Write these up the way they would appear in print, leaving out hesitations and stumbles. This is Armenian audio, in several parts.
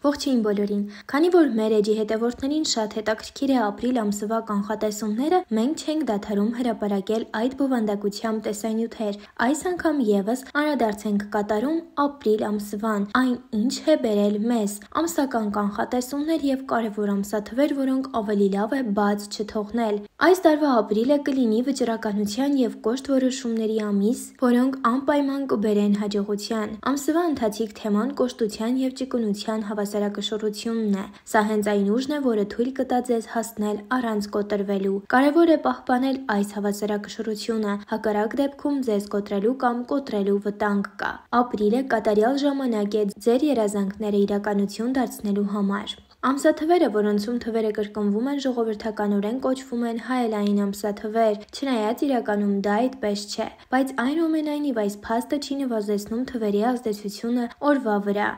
Ողջույն բոլորին։ Քանի որ մեր էջի հետևորդներին շատ հետաքրքիր է ապրիլ ամսվա կանխատեսումները, մենք չենք դադարում հրապարակել այդ բովանդակությամբ տեսանյութեր։ Այս անգամ եւս անդրադարձ ենք կատարում ապրիլ ամսվան, այն ինչ է բերել մեզ, ամսական կանխատեսումներ եւ կարեւոր ամսաթվեր, որոնք ավելի լավ է բաց չթողնել։ Այս տարվա ապրիլը կլինի վճռականության եւ կոշտ որոշումների ամիս, որոնք անպայման կբերեն հաջողության։ Ամսվա ընթացիկ թեման կոշտության եւ ճկունության հավասարակշռությունն է։ Սա հենց այն ուժն է, որը թույլ կտա ձեզ հասնել առանց կոտրվելու։ Կարևոր է պահպանել այս հավասարակշռությունը, հակառակ դեպքում ձեզ կոտրելու կամ կոտրելու վտանգ կա։ Ապրիլը կատարյալ ժամանակ է ձեր երազանքները իրականություն դարձնելու համար։ Ամսաթվերը, որոնցում թվերը կրկնվում են, ժողովրդականորեն կոչվում են հայելային ամսաթվեր, չնայած իրականում դա այդպես չէ, բայց այնուամենայնիվ այս փաստը չի նվազեցնում թվերի ազդեցությունը օրվա վրա։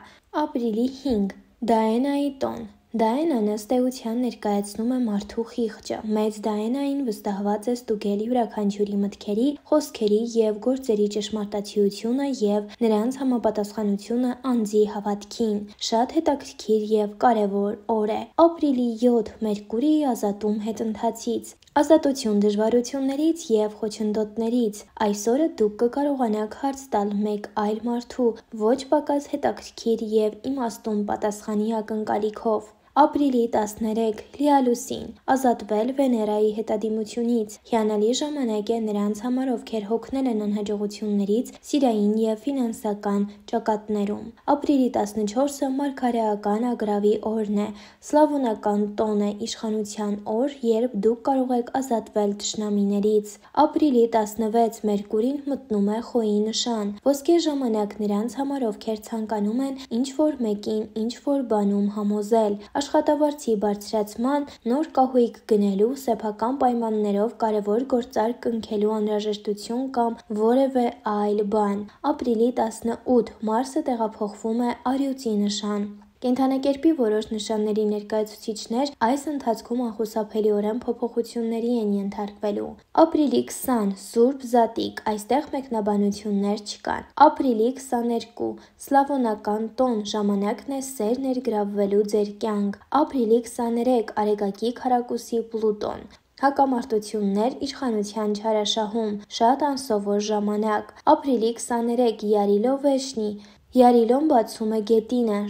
Ապրիլի 5. Դաենայի տոն։ Դաենան ըստ էության ներկայացնում է մարդու խիղճը։ Մեծ Դաենային վստահված է ստուգել յուրաքանչյուրի մտքերի, խոսքերի եւ գործերի ճշմարտացիությունը եւ նրանց համապատասխանությունը անձի հավատքին։ Շատ հետաքրքիր եւ կարեւոր օր է։ Ապրիլի 7. Մերկուրիի ազատում հետընթացից։ Ազատություն դժվարություններից եւ խոչընդոտներից։ Այսօրը դուք կկարողանաք հարց տալ մեկ այլ մարդու ոչ պակաս հետաքրքիր եւ իմաստուն պատասխանի ակնկալիքով։ Ապրիլի 13. Լիալուսին։ Ազատվել Վեներայի հետադիմությունից։ Հիանալի ժամանակ է նրանց համար, ովքեր հոգնել են անհաջողություններից սիրային եւ ֆինանսական ճակատներում։ Ապրիլի 14-ը մարգարեական ագրավի օրն է։ Սլավոնական տոն է, իշխանության օր, երբ դուք կարող եք ազատվել թշնամիներից։ Ապրիլի 16. Մերկուրին մտնում է խոյի նշան։ Ոսկե ժամանակ նրանց համար, ովքեր ցանկանում են ինչ-որ մեկին ինչ-որ բանում համոզել, աշխատավարձի բարձրացման, նոր կահույք գնելու, սեփական պայմաններով կարևոր գործարք կնքելու անհրաժեշտություն կամ որևէ այլ բան։ Ապրիլի 18. Մարսը տեղափոխվում է Արյուծի նշան։ Կենդանակերպի որոշ նշանների ներկայացուցիչներ այս ընթացքում անխուսափելիորեն փոփոխությունների են ենթարկվելու։ Ապրիլի 20. Սուրբ Զատիկ, այստեղ մեկնաբանություններ չկան։ Ապրիլի 22. Սլավոնական տոն, ժամանակն է սեր ներգրավվելու ձեր կյանք։ Ապրիլի 23. Արեգակի քառակուսի Պլուտոն։ Հակամարտություններ իշխանության չարաշահում, շատ անսովոր ժամանակ։ Ապրիլի 23. Յարիլո Վեշնի։ Յարիլոն բացում է գետինը,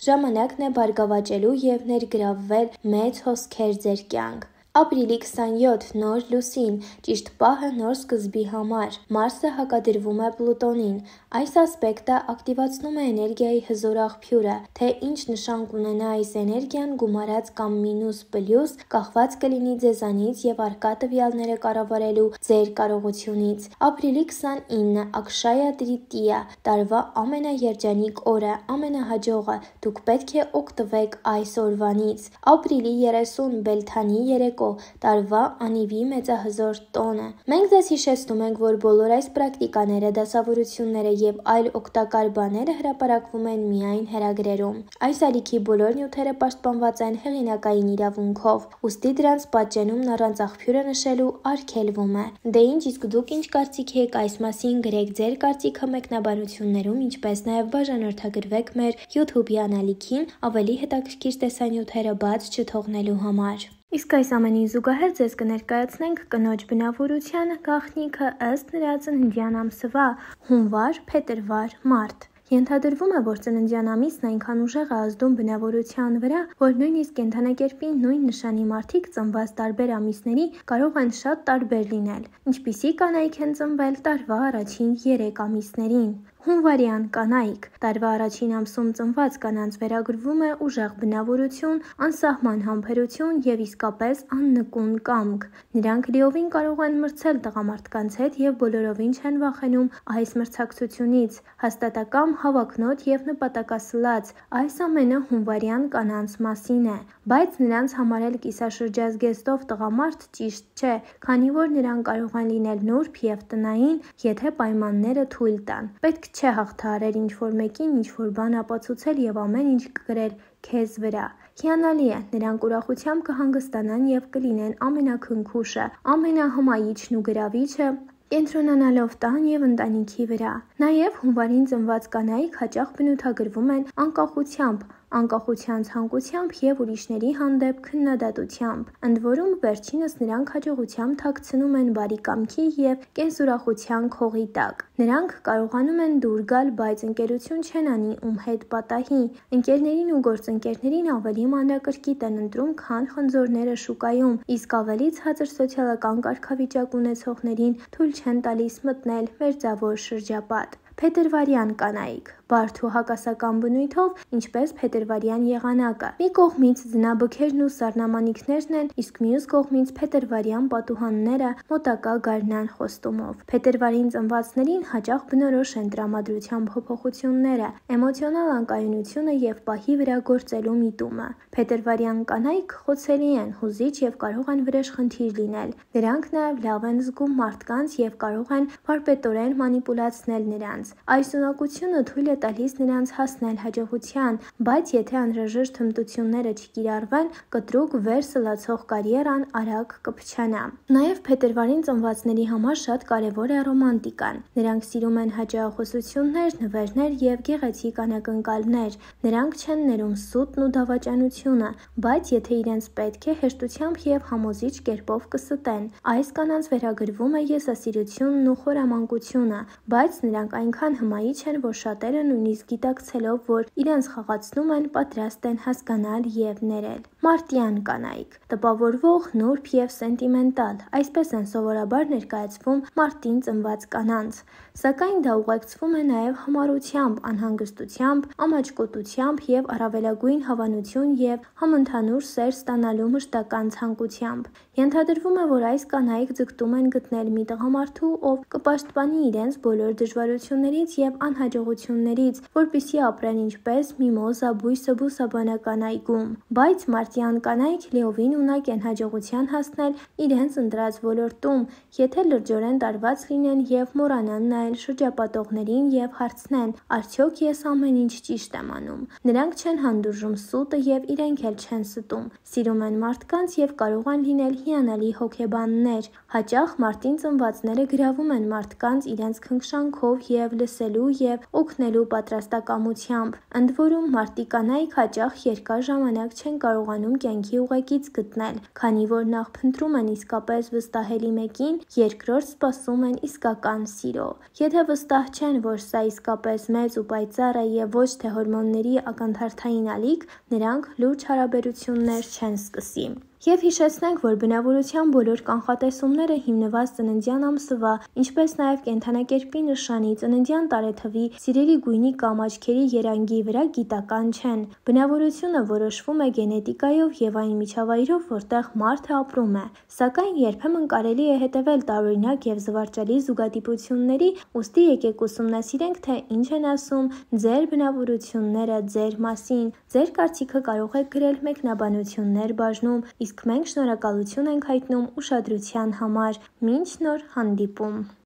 ժամանակն է բարգավաճելու եւ ներգրավվել մեծ հոսքեր ձեր կյանք։ Ապրիլի 27. Նոր լուսին, ճիշտ պահը նոր սկզբի համար։ Մարսը հակադրվում է Պլուտոնին։ Այս ասպեկտը ակտիվացնում է էներգիայի հզոր աղբյուրը, թե ինչ նշան կունենա այս էներգիան, գումարած կամ մինուս պլյուս, կախված կլինի ձեզանից եւ առկա տվյալները կառավարելու ձեր կարողությունից։ Ապրիլի 29. Աքշայա Տրիտիա, տարվա ամենաերջանիկ օրը, ամենահաջողը, դուք պետք է օգտվեք այս օրվանից։ Ապրիլի 30. Բելթանի երեկո, տարվա անիվի մեծահզոր տոնը։ Մենք ձեզ հիշեցնում ենք, որ բոլոր այս պրակտիկաները, դասավորությունները եւ այլ օգտակար բաները հրապարակվում են միայն հեռագրերում։ Այս ալիքի բոլոր նյութերը պաշտպանված են հեղինակային իրավունքով, ուստի դրանց պատճենումն առանց աղբյուրը նշելու արգելվում է։ Դե ինչ, իսկ դուք ինչ կարծիք եք այս մասին, գրեք ձեր կարծիքը մեկնաբանություններում, ինչպես նաեւ բաժանորդագրվեք մեր YouTube-յան ալիքին ավելի հետաքրքիր տեսանյութերը բաց չթողնելու համար։ Իսկ այս ամենին զուգահեռ ձեզ կներկայացնենք կնոջ բնավորության գաղտնիքը ըստ նրա ծննդյան ամսվա՝ հունվար, փետրվար, մարտ։ Ենթադրվում է, որ ծննդյան ամիսն այնքան ուժեղ է ազդում բնավորության վրա, որ նույնիսկ կենդանակերպի նույն նշանի մարդիկ ծնված տարբեր ամիսների կարող են շատ տարբեր լինել, ինչպիսի կանայք են ծնվել տարվա առաջին 3 ամիսներին։ Հունվարյան կանայք։ Տարվա առաջին ամսում ծնված կանանց վերագրվում է ուժեղ բնավորություն, անսահման համբերություն եւ իսկապես աննկուն կամք։ Նրանք լիովին կարող են մրցել տղամարդկանց հետ եւ բոլորովին չեն վախենում այս մրցակցությունից։ Հաստատակամ, հավակնոտ եւ նպատակասլաց, այս ամենը հունվարյան կանանց մասին է, բայց նրանց համարել կիսաշրջազգեստով տղամարդ ճիշտ չէ, քանի որ նրանք կարող են լինել նուրբ եւ տնային, եթե պայմանները թույլ տան։ Պետք չէ հաղթահարել ինչ-որ մեկին ինչ-որ բան ապացուցել եւ ամեն ինչ կգրել քեզ վրա։ Հիանալի է, նրանք ուրախությամբ կհանգստանան եւ կլինեն ամենաքնքուշը, ամենահմայիչն ու գրավիչը, կենտրոնանալով տան եւ ընտանիքի վրա։ Նաեւ հունվարին ծնված կանայք հաճախ բնութագրվում են անկախությամբ, անկախության ցանկությամբ և ուրիշների հանդեպ քննադատությամբ։ Ընդ որում, վերջինս նրանք հաջողությամբ թաքցնում են բարի կամքի և կենսուրախության քողի տակ։ Նրանք կարողանում են դուր գալ, բայց ընկերություն չեն անի ում հետ պատահի։ Ընկերներին ու գործընկերներին ավելի մանրակրկիտ են ընտրում, քան խնձորները շուկայում, իսկ ավելի ցածր սոցիալական կարգավիճակ ունեցողներին թույլ չեն տալիս մտնել մերձավոր շրջապատ։ Փետրվարյան կանայք՝ բարդ ու հակասական բնույթով, ինչպես փետրվարյան եղանակը։ Մի կողմից ձնաբքերն ու սառնամանիքներն են, իսկ մյուս կողմից փետրվարյան պատուհանները մոտակա գարնան խոստումով։ Փետրվարին ծնվածներին հաճախ բնորոշ են տրամադրության փոփոխությունները, էմոցիոնալ անկայունությունը և պահի վրա գործելու միտումը։ Փետրվարյան կանայք խոցելի են, հուզիչ և կարող են վրեժխնդիր լինել։ Նրանք նաև լավ են զգում մարդկանց և կարող են վարպետորեն մանիպուլացնել նրանց։ Այս ունակությունը թույլ է տալիս նրանց հասնել հաջողության, բայց եթե անհրաժեշտ հմտությունները չկիրառվեն, կտրուկ վեր սլացող կարիերան արագ կփչանա։ Նաև փետրվարին ծնվածների համար շատ կարևոր է ռոմանտիկան։ Նրանք սիրում են հաճախոսություններ, նվերներ և գեղեցիկ անակնկալներ։ Նրանք չեն ներում սուտն ու դավաճանությունը, բայց եթե իրենց պետք է, հեշտությամբ և համոզիչ կերպով կստեն։ Այս կանանց վերագրվում է եսասիրությունն ու խորամանկությունը, բայց նրանք այնքան հմայիչ են, որ շատերը նույնիսկ գիտակցելով, որ իրենց խաղացնում են, պատրաստ են հասկանալ և ներել։ Մարտյան կանայք՝ տպավորվող, նուրբ և սենտիմենտալ, այսպես են սովորաբար ներկայացվում մարտին ծնված կանանց։ Սակայն դա ուղեկցվում է նաև համառությամբ, անհանգստությամբ, ամաչկոտությամբ և առավելագույն հավանություն և համընդհանուր սեր ստանալու մշտական ցանկությամբ։ Ենթադրվում է, որ այս կանայք ձգտում են գտնել մի տղամարդու, ով կպաշտպանի իրենց բոլոր դժվարություններից և անհաջողություններից, որպեսզի ապրեն ինչպես միմոզա բույսը բուսաբանական այգում։ Բայց մարտյան կանայք լիովին ունակ են հաջողության հասնել իրենց ընտրած ոլորտում, եթե լրջորեն տարված լինեն և մոռանան նայել շրջապատողներին և հարցնեն՝ արդյոք ես ամեն ինչ ճիշտ եմ անում։ Նրանք չեն հանդուրժում սուտը և իրենք էլ չեն ստում։ Սիրում են մարդկանց և կարող են լինել հիանալի հոգեբաններ։ Հաճախ մարտին ծնվածները գրավում են մարդկանց իրենց քնքշանքով և լսելու և օգնելու պատրաստակամությամբ։ Ընդ որում, մարտի կանայք հաճախ երկար ժամանակ չեն կարողանում կյանքի ուղեկից գտնել, քանի որ նախ փնտրում են իսկապես վստահելի մեկին, երկրորդ սպասում են իսկական սիրո։ Եթե վստահ չեն, որ սա իսկապես մեծ ու պայծառ է և ոչ թե հորմոնների ակնթարթային ալիք, նրանք լուրջ հարաբերություններ չեն սկսի։ Եվ հիշեցնենք, որ բնավորության բոլոր կանխատեսումները հիմնված ծննդյան ամսվա, ինչպես նաև կենդանակերպի նշանի, ծննդյան տարեթվի, սիրելի գույնի կամ աչքերի երանգի վրա գիտական չեն։ Բնավորությունը որոշվում է գենետիկայով և այն միջավայրով, որտեղ մարդը ապրում է։ Սակայն երբեմն կարելի է հետևել տարօրինակ և զվարճալի զուգադիպությունների, ուստի եկեք ուսումնասիրենք, թե ինչ են ասում ձեր բնավորությունները ձեր մասին։ Ձեր կարծիքը կարող եք գրել մեկնաբանություններ բաժնում, իսկ մենք շնորհակալություն ենք հայտնում ուշադրության համար։ Մինչ նոր հանդիպում։